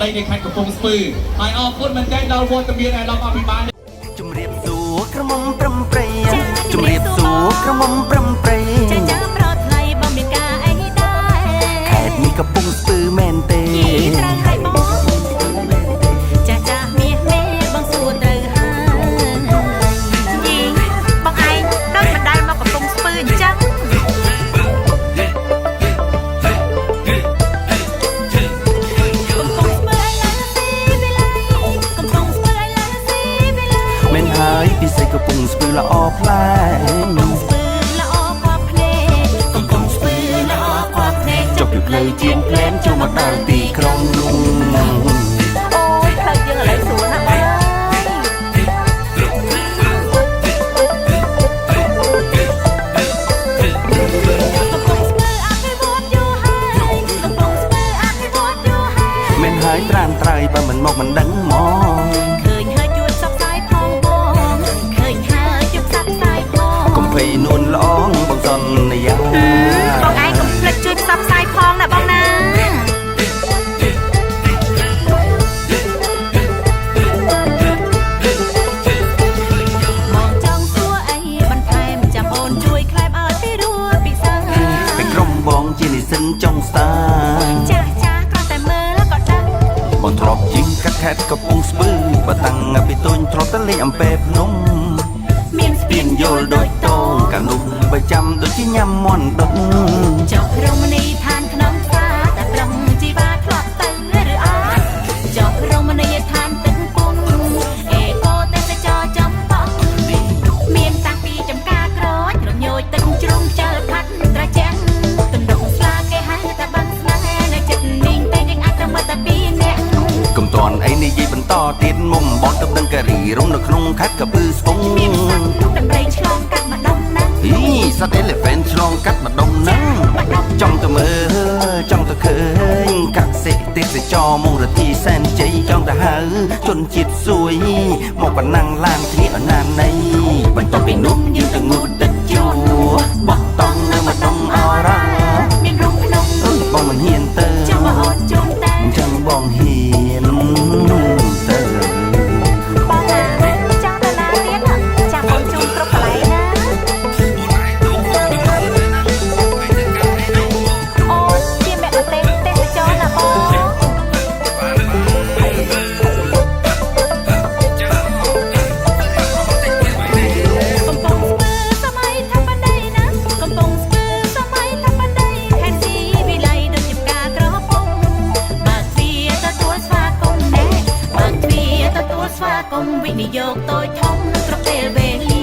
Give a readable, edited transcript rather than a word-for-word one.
ដីនៃខេត្តកំពង់ស្ពឺហើយអរគុណមែនទែនដល់វត្តមានអាដាមអភិបាលជំរាបសួរក្រមុំប្រំប្រៃជំរាបសួរក្រមុំប្រំប្រៃចាចាប្រត់ថ្លៃបើមានការអីដែរខេត្តនេះកំពុងស្ពឺមែនទេត្រង់ហើយបងចាចាមាសមេបងសួរត្រូវហើយយីបងឯងដូចមិនដែលមកកំពុងស្ពឺអញ្ចឹងមិនហើយពិសេសកំពុងស្ពឺល្អផ្លែចុះពីផ្លូវជាងផ្លែនចូលមកដល់ទីក្រុងនោះអូយផ្លូវយើងឥឡូវស្រួលណាស់បងមិនហើយត្រាំត្រៃបើមិនមកមិនដឹងមកឃើញហើយជួយផ្សព្វផ្សាយផងបងឃើញហើយជួយផ្សព្វផ្សាយផងកុំភ័យនួនល្អងបងសន្យាបងឯងកុំភ្លេចជួយផ្សព្វផ្សាយផងណាបងណាបងចង់សួរអីបន្ថែមចាំអូនជួយក្លែមឲ្យពីរួចពិសាពីក្រុមបងជានិស្សិតចុងស្តាចាស់ចាស់គ្រាន់តែមើលក៏ដឹងបងធ្លាប់ជាងកាត់ខេត្តកំពង់ស្ពឺបើតាំងពីតូចធ្លាប់តែលេងអំពែភ្នំមានស្ពានយល់ដូចតងកាលនោះបើចាំដូចជាញ៉ាំមន់ដុកចុះរមណីយដ្ឋានក្នុងផ្សារតែប្រឹងជីវ៉ាធ្លាប់ទៅឬអត់ចុះរមណីយដ្ឋានទឹកពុំអេកូទេសចរចំប៉ងមានតាំងពីចំការក្រូចរំញោចទឹកជ្រុំខ្ជិលផាត់ត្រជាក់ទណ្ដុកស្លាគេហៅតែបានស្នេហ៍នៅចិត្តនេះតែយើងអាចទៅមើលតែពីរនាក់កុំតន់អីនិយាយបន្តទៀតមុំបងទៅដឹងការីរំនៅក្នុងខេត្តកពឺស្ពងមានសត្វទូកដំរីឆ្លងកាត់ម្ដុំណាអីសត្វ elephant ឆ្លងកាត់ម្ដុំហ្នឹងចង់ទៅមើលចង់ទៅឃើញកសិទេសចរមងរទីសែនជ័យចង់ទៅហៅជនជាតិសួយមកប៉ុណ្ណឹងឡានគ្នាអណាណៃបន្ទាប់ពីនោះយើងទៅងូតទឹកជួបោះតង់នៅម្ដុំអរ៉ាមានរូបភ្នំបងមិនហ៊ានទៅចាំមកអូនជូនតែចាំបងហ៊ានទៅបងណាចង់ទៅណាទៀតចាំបងជូនគ្រប់កន្លែងណាអូជាអ្នកប្រទេសទេសចរណាបងកំពុងស្ពឺសម័យថាបដីណាកំពុងស្ពឺសម័យថាបដីខេត្តស៊ីវិល័យដូចជាផ្កាក្រពុំបើកទ្វារទទួលស្វាគមន៍ណែបើកទ្វារទទួលស្វាគមន៍វិនិយោគតូចធំគ្រប់ពេលវេលា